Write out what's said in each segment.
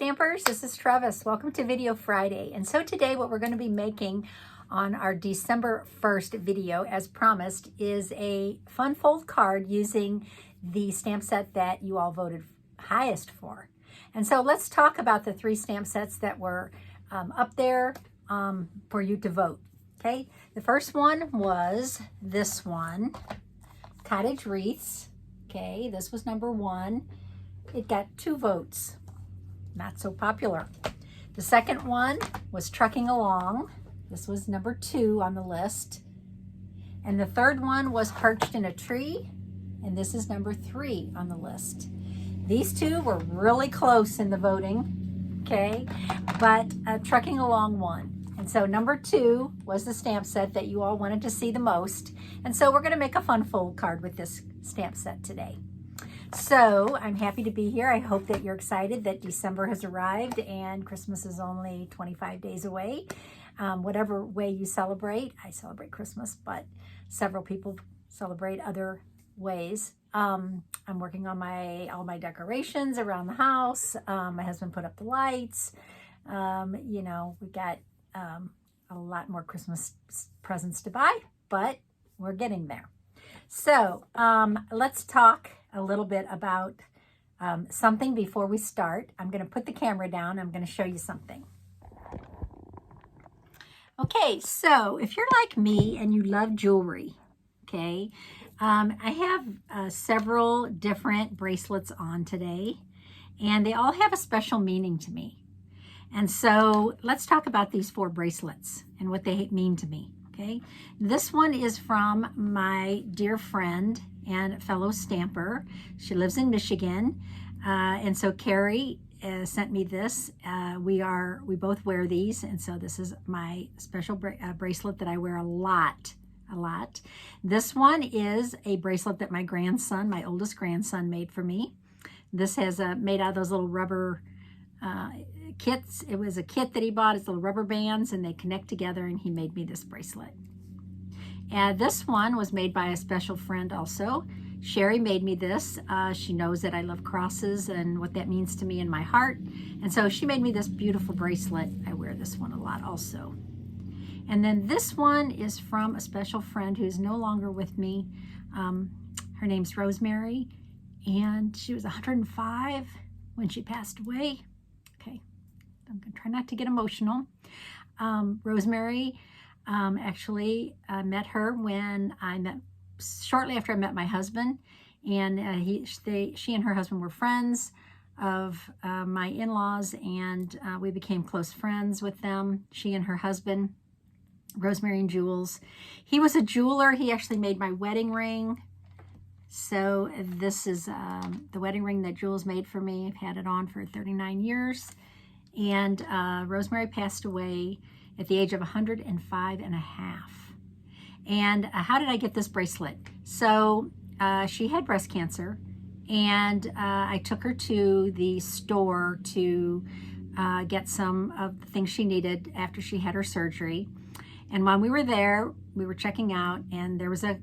Stampers, this is Trevis. Welcome to Video Friday. And so today what we're going to be making on our December 1st video, as promised, is a fun fold card using the stamp set that you all voted highest for. And so let's talk about the 3 stamp sets that were up there for you to vote. Okay, the first one was this one, Cottage Wreaths. Okay, this was number 1. It got 2 votes. Not so popular. The second one was Trucking Along. This was number 2 on the list. And the third one was Perched in a Tree. And this is number 3 on the list. These 2 were really close in the voting, okay? But Trucking Along won. And so number 2 was the stamp set that you all wanted to see the most. And so we're going to make a fun fold card with this stamp set today. So I'm happy to be here. I hope that you're excited that December has arrived and Christmas is only 25 days away. Whatever way you celebrate, I celebrate Christmas, but several people celebrate other ways. I'm working on all my decorations around the house. My husband put up the lights. You know, we got a lot more Christmas presents to buy, but we're getting there. So let's talk a little bit about something before we start. I'm going to put the camera down. I'm going to show you something. Okay, so if you're like me and you love jewelry, okay, I have several different bracelets on today, and they all have a special meaning to me. And so let's talk about these 4 bracelets and what they mean to me. Okay, this one is from my dear friend and fellow stamper. She lives in Michigan, and so Carrie sent me this. We both wear these, and so this is my special bracelet that I wear a lot. This one is a bracelet that my grandson, my oldest grandson, made for me. This has made out of those little rubber kits. It was a kit that he bought. It's little rubber bands and they connect together, and he made me this bracelet. And this one was made by a special friend also. Sherry made me this. She knows that I love crosses and what that means to me in my heart. And so she made me this beautiful bracelet. I wear this one a lot also. And then this one is from a special friend who's no longer with me. Her name's Rosemary, and she was 105 when she passed away. Okay, I'm gonna try not to get emotional. Rosemary, actually met her when shortly after I met my husband, and she and her husband were friends of my in-laws, and we became close friends with them, she and her husband, Rosemary and Jules. He was a jeweler. He actually made my wedding ring. So this is the wedding ring that Jules made for me. I've had it on for 39 years. And Rosemary passed away at the age of 105 and a half. And how did I get this bracelet? So she had breast cancer, and I took her to the store to get some of the things she needed after she had her surgery. And when we were there, we were checking out, and there was a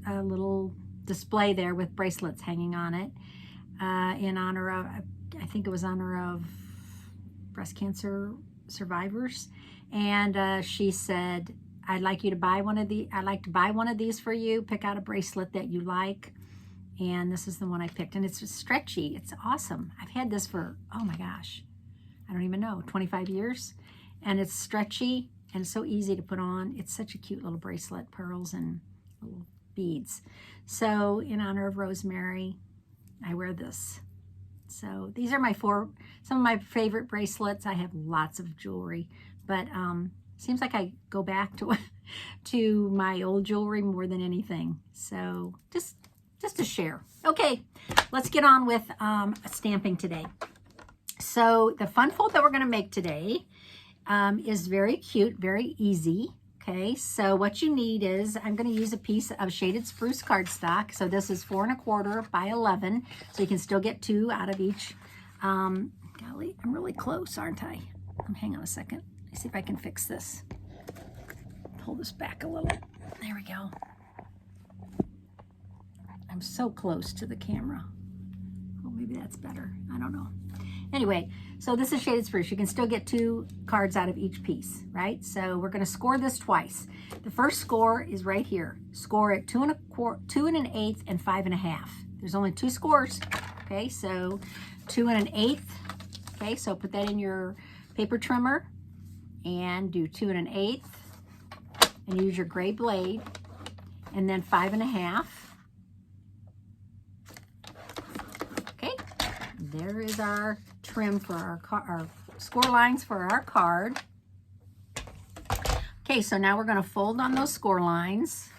little display there with bracelets hanging on it in honor of, I think it was honor of breast cancer survivors. And she said, I'd like to buy one of these for you. Pick out a bracelet that you like. And this is the one I picked. And it's stretchy. It's awesome. I've had this for, oh my gosh, I don't even know, 25 years. And it's stretchy and so easy to put on. It's such a cute little bracelet, pearls and little beads. So in honor of Rosemary, I wear this. So these are some of my favorite bracelets. I have lots of jewelry, but seems like I go back to my old jewelry more than anything. So just to share. Okay, let's get on with stamping today. So the fun fold that we're going to make today is very cute, very easy. Okay, so what you need is, I'm going to use a piece of shaded spruce cardstock. So this is 4 1/4 by 11, so you can still get 2 out of each. Golly, I'm really close, aren't I? Hang on a second. Let's see if I can fix this. Pull this back a little. There we go. I'm so close to the camera. Well, maybe that's better. I don't know. Anyway, so this is shaded spruce. You can still get 2 cards out of each piece, right? So we're going to score this twice. The first score is right here. Score at 2 1/8 and 5 1/2. There's only 2 scores. Okay, so 2 1/8. Okay, so put that in your paper trimmer and do 2 1/8 and use your gray blade, and then 5 1/2. Okay, there is our trim for our score lines for our card. Okay, so now we're going to fold on those score lines.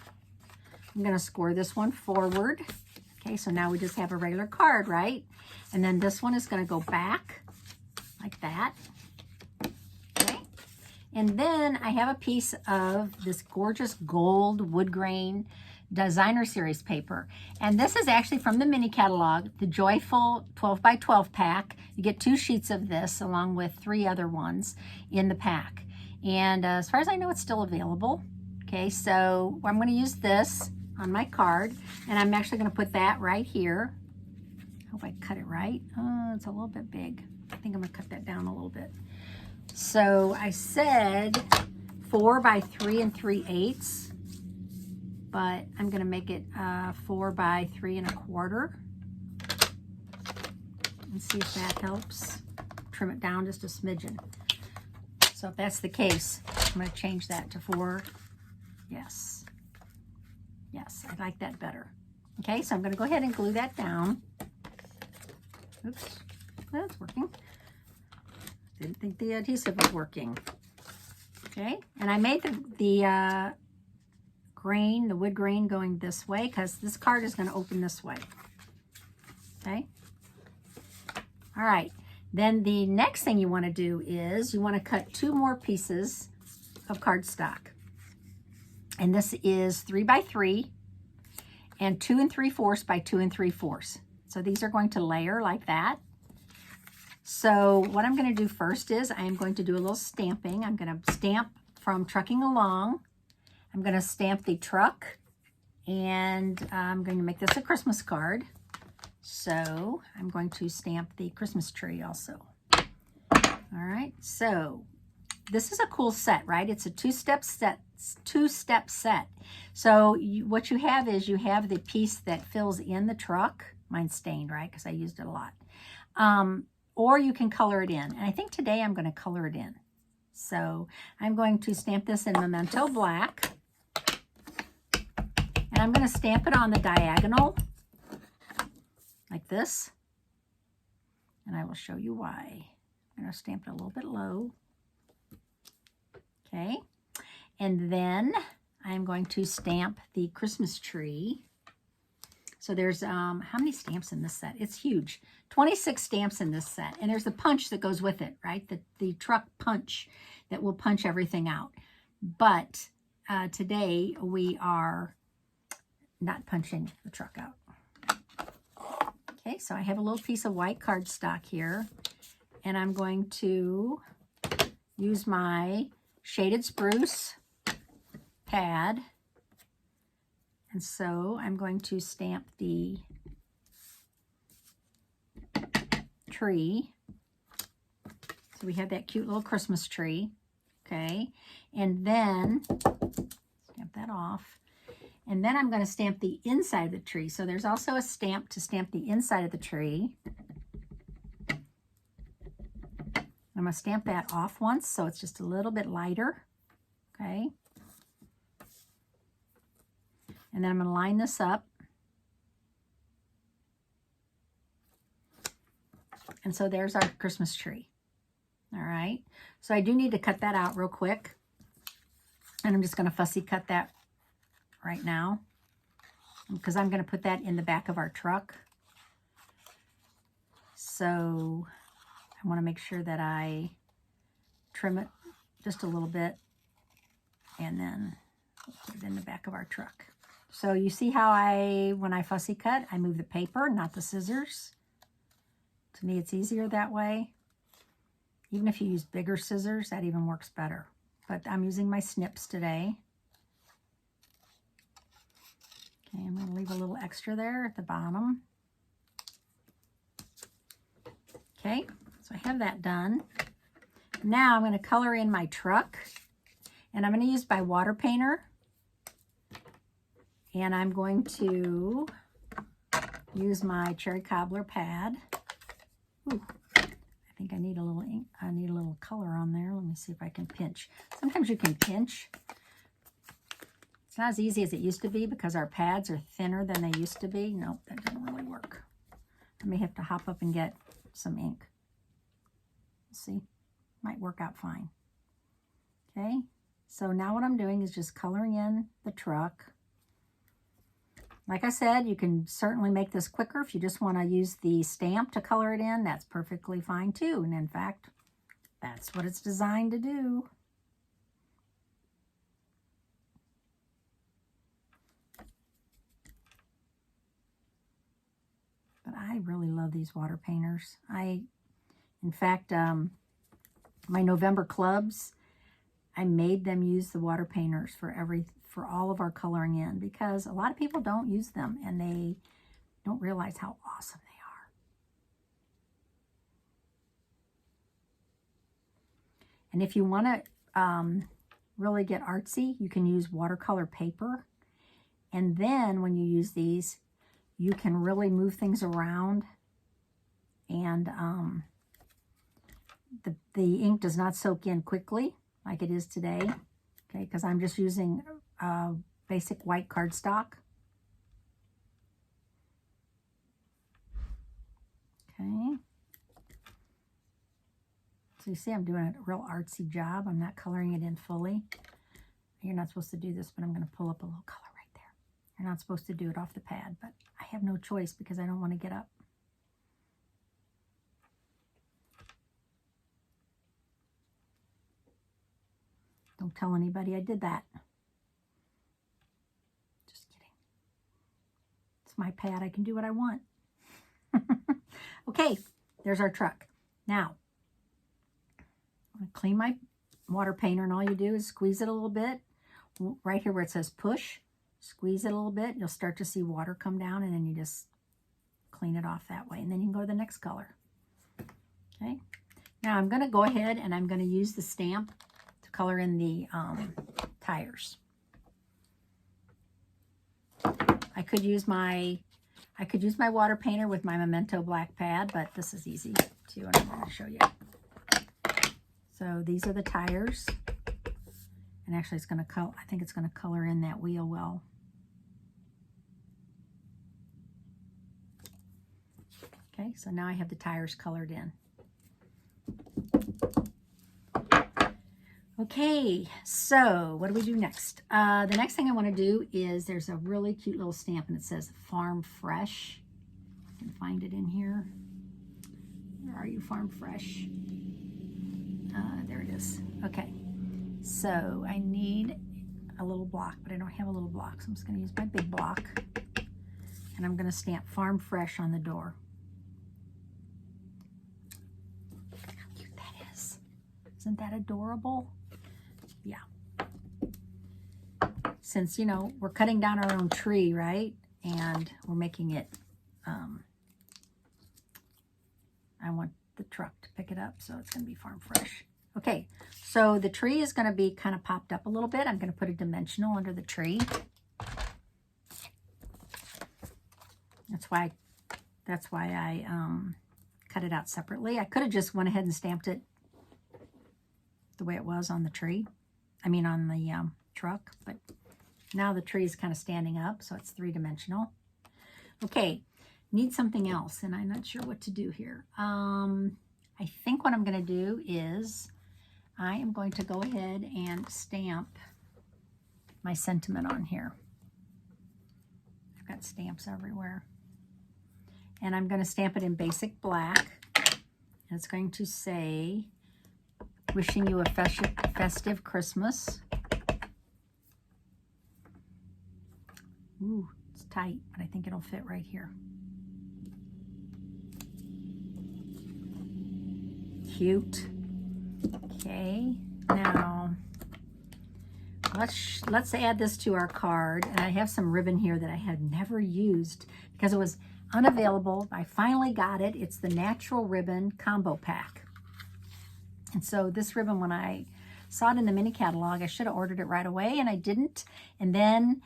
I'm going to score this one forward. Okay, so now we just have a regular card, right? And then this one is going to go back like that. Okay, and then I have a piece of this gorgeous gold wood grain designer series paper, and this is actually from the mini catalog, the Joyful 12 by 12 pack. You get 2 sheets of this along with 3 other ones in the pack, and as far as I know, it's still available. Okay, so I'm going to use this on my card, and I'm actually going to put that right here. I hope I cut it right. It's a little bit big. I think I'm going to cut that down a little bit. So I said 4 by 3 3/8. But I'm going to make it 4 by 3 1/4. And see if that helps. Trim it down just a smidgen. So if that's the case, I'm going to change that to 4. Yes. Yes, I like that better. Okay, so I'm going to go ahead and glue that down. Oops, that's working. Didn't think the adhesive was working. Okay, and I made the grain, the wood grain going this way because this card is going to open this way. Okay. All right. Then the next thing you want to do is you want to cut 2 more pieces of cardstock. And this is 3 by 3 and 2 3/4 by 2 3/4. So these are going to layer like that. So what I'm going to do first is I'm going to do a little stamping. I'm going to stamp from Trucking Along. I'm going to stamp the truck, and I'm going to make this a Christmas card. So I'm going to stamp the Christmas tree also. All right, so this is a cool set, right? It's a 2-step set. So what you have is you have the piece that fills in the truck. Mine's stained, right? Because I used it a lot. Or you can color it in. And I think today I'm going to color it in. So I'm going to stamp this in Memento Black. And I'm going to stamp it on the diagonal like this. And I will show you why. I'm going to stamp it a little bit low. Okay. And then I'm going to stamp the Christmas tree. So there's, how many stamps in this set? It's huge. 26 stamps in this set. And there's the punch that goes with it, right? The truck punch that will punch everything out. But today we are not punching the truck out. Okay, so I have a little piece of white cardstock here, and I'm going to use my shaded spruce pad, and so I'm going to stamp the tree. So we have that cute little Christmas tree, okay, and then stamp that off. And then I'm going to stamp the inside of the tree. So there's also a stamp to stamp the inside of the tree. I'm going to stamp that off once so it's just a little bit lighter. Okay. And then I'm going to line this up. And so there's our Christmas tree. All right. So I do need to cut that out real quick. And I'm just going to fussy cut that right now because I'm going to put that in the back of our truck. So I want to make sure that I trim it just a little bit and then put it in the back of our truck. So you see how when I fussy cut, I move the paper, not the scissors. To me, it's easier that way. Even if you use bigger scissors, that even works better. But I'm using my snips today. Okay, I'm going to leave a little extra there at the bottom. Okay, So I have that done. Now I'm going to color in my truck, and I'm going to use my water painter, and I'm going to use my cherry cobbler pad. Ooh, I think I need a little ink. I need a little color on there. Let me see if I can pinch. Sometimes you can pinch. It's not as easy as it used to be because our pads are thinner than they used to be. Nope, that didn't really work. I may have to hop up and get some ink. Let's see. Might work out fine. Okay, so now what I'm doing is just coloring in the truck. Like I said, you can certainly make this quicker if you just want to use the stamp to color it in. That's perfectly fine too. And in fact, that's what it's designed to do. But I really love these water painters. In fact, my November clubs, I made them use the water painters for all of our coloring in because a lot of people don't use them and they don't realize how awesome they are. And if you want to really get artsy, you can use watercolor paper. And then when you use these, you can really move things around, and the ink does not soak in quickly like it is today, okay, because I'm just using basic white cardstock. Okay. So you see I'm doing a real artsy job. I'm not coloring it in fully. You're not supposed to do this, but I'm going to pull up a little color right there. You're not supposed to do it off the pad, but I have no choice because I don't want to get up. Don't tell anybody I did that. Just kidding. It's my pad. I can do what I want. Okay, there's our truck. Now, I'm going to clean my water painter, and all you do is squeeze it a little bit. Right here where it says push, squeeze it a little bit. You'll start to see water come down, and then you just clean it off that way. And then you can go to the next color. Okay. Now I'm going to go ahead and I'm going to use the stamp to color in the tires. I could use my water painter with my Memento black pad, but this is easy too, and I'm going to show you. So these are the tires, and actually it's going to color. I think it's going to color in that wheel well. Okay, so now I have the tires colored in. Okay, so what do we do next? The next thing I want to do is there's a really cute little stamp, and it says Farm Fresh. I can find it in here. Where are you, Farm Fresh? There it is. Okay, so I need a little block, but I don't have a little block, so I'm just going to use my big block, and I'm going to stamp Farm Fresh on the door. How cute that is. Isn't that adorable? Yeah. Since, you know, we're cutting down our own tree, right? And we're making it, I want the truck to pick it up, so it's going to be Farm Fresh. Okay, so the tree is going to be kind of popped up a little bit. I'm going to put a dimensional under the tree. That's why I cut it out separately. I could have just went ahead and stamped it the way it was on the tree. I mean on the truck, but now the tree is kind of standing up, so it's three-dimensional. Okay, need something else, and I'm not sure what to do here. I think what I'm going to do is I am going to go ahead and stamp my sentiment on here. I've got stamps everywhere. And I'm going to stamp it in basic black. And it's going to say, wishing you a festive Christmas. Ooh, it's tight, but I think it'll fit right here. Cute. Okay, now let's add this to our card. And I have some ribbon here that I had never used because unavailable. I finally got it. It's the Natural Ribbon Combo Pack. And so this ribbon, when I saw it in the mini catalog, I should have ordered it right away, and I didn't. And then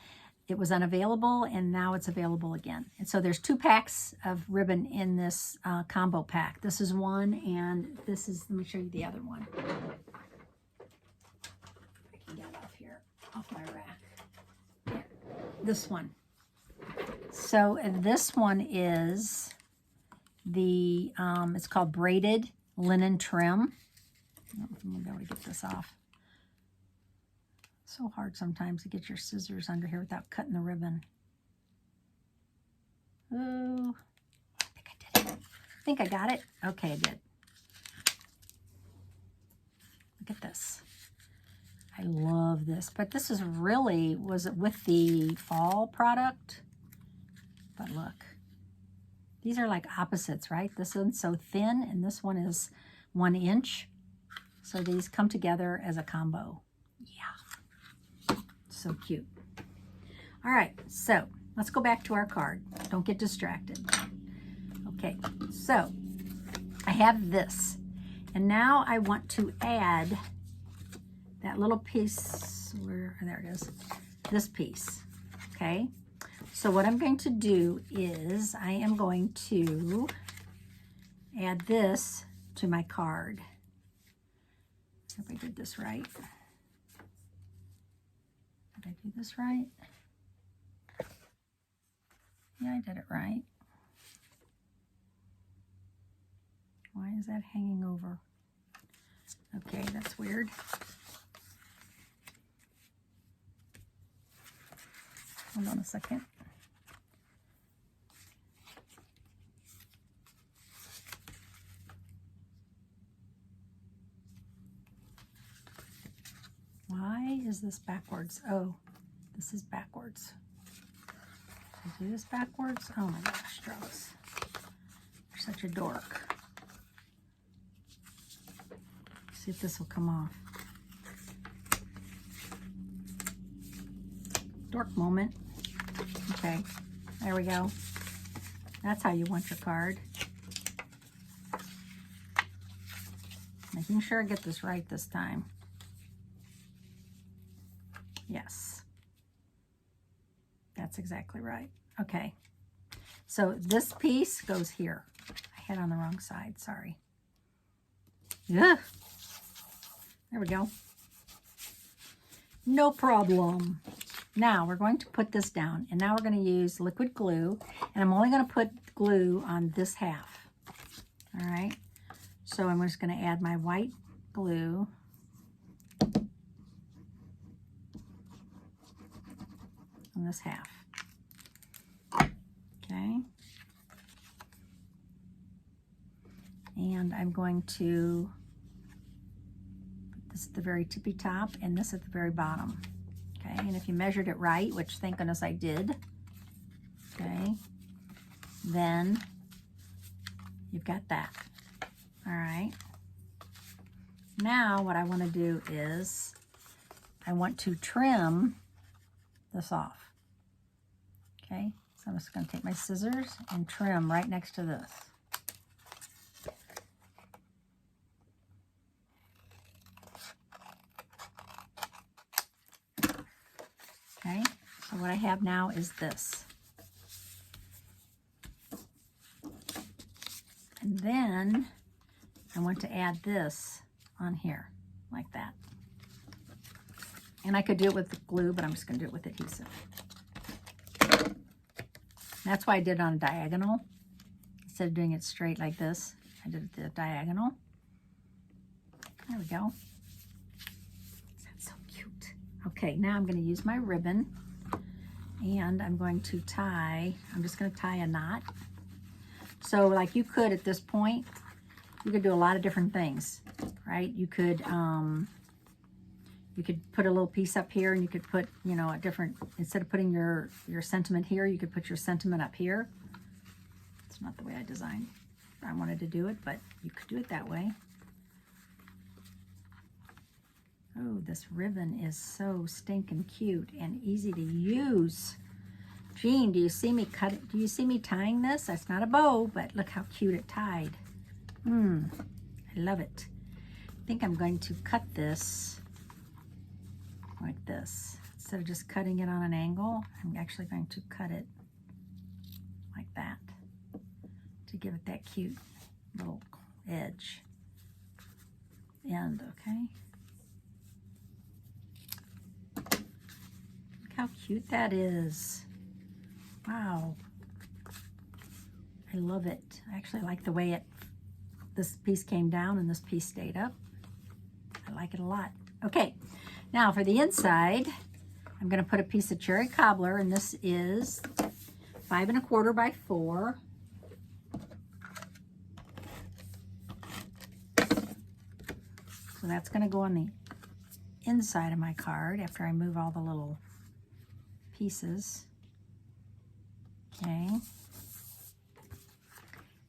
it was unavailable, and now it's available again. And so there's 2 packs of ribbon in this combo pack. This is one, and this is, let me show you the other one. I can get it off here, off my rack. Here, this one. So this one is the, it's called Braided Linen Trim. I don't know if I'm going to be able to get this off. So hard sometimes to get your scissors under here without cutting the ribbon. Oh, I think I did it. I think I got it. Okay, I did. Look at this. I love this, but this is really, was it with the fall product? But look, these are like opposites, right? This one's so thin, and this one is 1 inch. So these come together as a combo. Yeah, so cute. All right, so let's go back to our card. Don't get distracted. Okay, so I have this, and now I want to add that little piece, where, there it is, this piece, okay? So what I'm going to do is I am going to add this to my card. If I did this right. Did I do this right? Yeah, I did it right. Why is that hanging over? Okay, that's weird. Hold on a second. Why is this backwards? Oh, this is backwards. Did I do this backwards? Oh my gosh, Trevis. You're such a dork. See if this will come off. Dork moment. Okay, there we go. That's how you want your card. Making sure I get this right this time. Yes, that's exactly right. Okay, so this piece goes here. I had on the wrong side, sorry. Yeah, there we go. No problem. Now we're going to put this down, and now we're going to use liquid glue, and I'm only going to put glue on this half. All right, so I'm just going to add my white glue. On this half. Okay. And I'm going to put this at the very tippy top and this at the very bottom. Okay, and if you measured it right, which thank goodness I did, okay, then you've got that. All right. Now what I want to do is I want to trim this off. Okay, so I'm just going to take my scissors and trim right next to this. Okay, so what I have now is this. And then I want to add this on here, like that. And I could do it with glue, but I'm just going to do it with adhesive. That's why I did it on a diagonal. Instead of doing it straight like this, I did it the diagonal. There we go. That's so cute. Okay, now I'm going to use my ribbon, and I'm going to tie, I'm just going to tie a knot. So like you could at this point, you could do a lot of different things, right? You could put a little piece up here, and you could put, you know, a different, instead of putting your sentiment here, you could put your sentiment up here. It's not the way I designed. I wanted to do it, but you could do it that way. Oh, this ribbon is so stinking cute and easy to use. Jean, do you see me tying this? That's not a bow, but look how cute it tied. I love it. I think I'm going to cut this like this. Instead of just cutting it on an angle, I'm actually going to cut it like that to give it that cute little edge end, okay? Look how cute that is. Wow. I love it. I actually like the way this piece came down and this piece stayed up. I like it a lot. Okay, now for the inside, I'm going to put a piece of cherry cobbler, and this is 5 1/4 by 4. So that's going to go on the inside of my card after I move all the little pieces. Okay.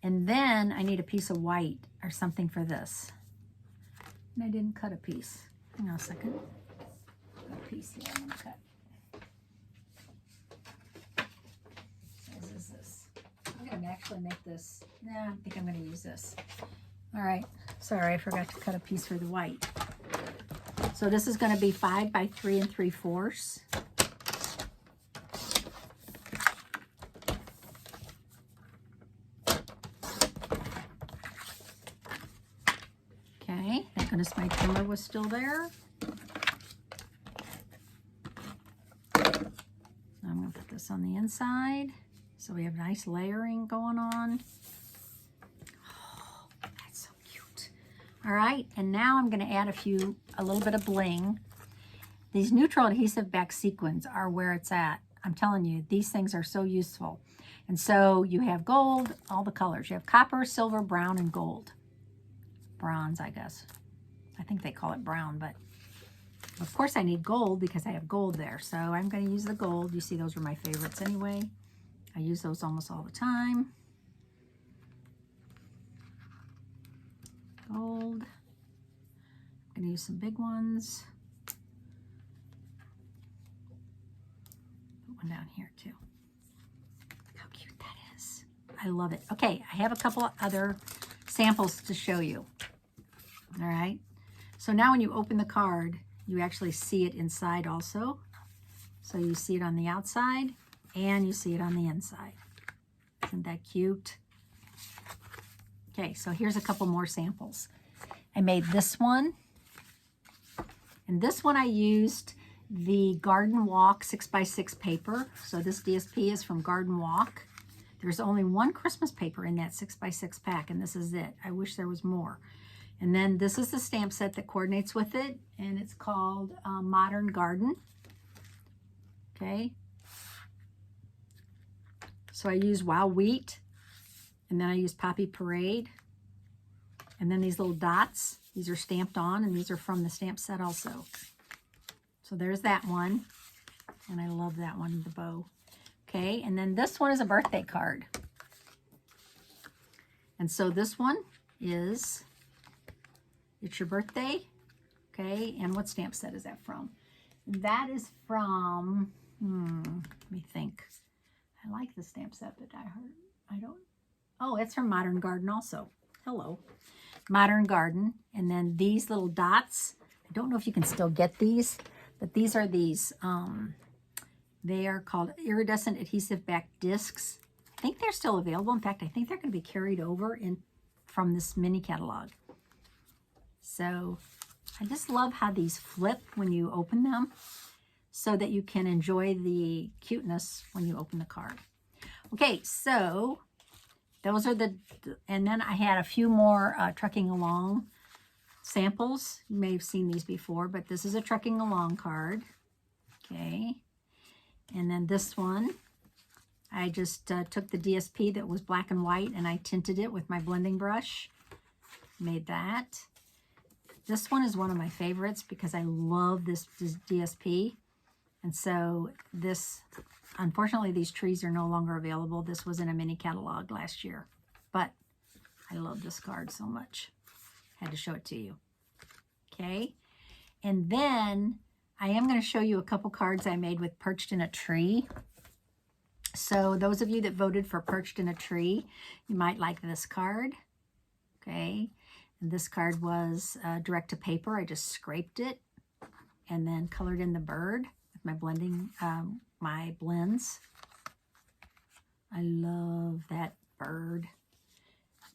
And then I need a piece of white or something for this. And I didn't cut a piece. Hang on a second. Got a piece here I'm going to cut. What is this? I'm going to actually make this. Nah, I think I'm going to use this. All right. Sorry, I forgot to cut a piece for the white. So this is going to be 5 by 3 3/4. Okay, thank goodness my trimmer was still there. I'm going to put this on the inside so we have nice layering going on. Oh, that's so cute. All right, and now I'm going to add a little bit of bling. These neutral adhesive back sequins are where it's at. I'm telling you, these things are so useful. And so you have gold, all the colors. You have copper, silver, brown, and gold. Bronze, I guess. I think they call it brown, but of course I need gold because I have gold there. So I'm going to use the gold. You see, those are my favorites anyway. I use those almost all the time. Gold. I'm going to use some big ones. Put one down here too. Look how cute that is. I love it. Okay, I have a couple of other samples to show you. All right. So now when you open the card, you actually see it inside also. So you see it on the outside and you see it on the inside. Isn't that cute? Okay, so here's a couple more samples. I made this one. And this one I used the Garden Walk 6x6 paper. So this DSP is from Garden Walk. There's only one Christmas paper in that 6x6 pack, and this is it. I wish there was more. And then this is the stamp set that coordinates with it, and it's called Modern Garden. Okay. So I use Wild Wheat, and then I use Poppy Parade. And then these little dots, these are stamped on, and these are from the stamp set also. So there's that one, and I love that one, the bow. Okay, and then this one is a birthday card. And so this one is, it's your birthday, okay, and what stamp set is that from? That is from, let me think. I like the stamp set, but oh, it's from Modern Garden also. Hello. Modern Garden. And then these little dots, I don't know if you can still get these, but these are these, they are called iridescent adhesive back discs. I think they're still available. In fact, I think they're going to be carried over from this mini catalog. So I just love how these flip when you open them so that you can enjoy the cuteness when you open the card. Okay, so those are and then I had a few more Trucking Along samples. You may have seen these before, but this is a Trucking Along card. Okay. And then this one, I just took the DSP that was black and white and I tinted it with my blending brush. Made that. This one is one of my favorites because I love this DSP. And so this, unfortunately, these trees are no longer available. This was in a mini catalog last year, but I love this card so much. Had to show it to you. Okay. And then I am going to show you a couple cards I made with Perched in a Tree. So those of you that voted for Perched in a Tree, you might like this card. Okay. And this card was direct to paper. I just scraped it and then colored in the bird with my my blends. I love that bird.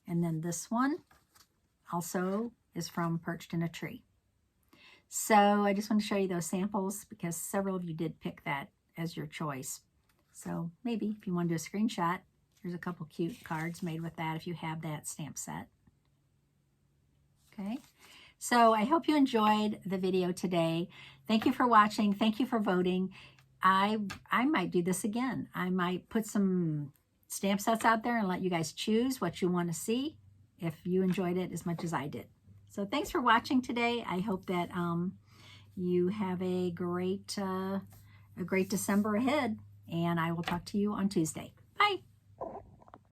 And then this one also is from Perched in a Tree. So I just want to show you those samples because several of you did pick that as your choice. So maybe if you want to do a screenshot, here's a couple cute cards made with that if you have that stamp set. Okay, so I hope you enjoyed the video today. Thank you for watching. Thank you for voting. I might do this again. I might put some stamp sets out there and let you guys choose what you want to see if you enjoyed it as much as I did. So thanks for watching today. I hope that you have a great December ahead, and I will talk to you on Tuesday.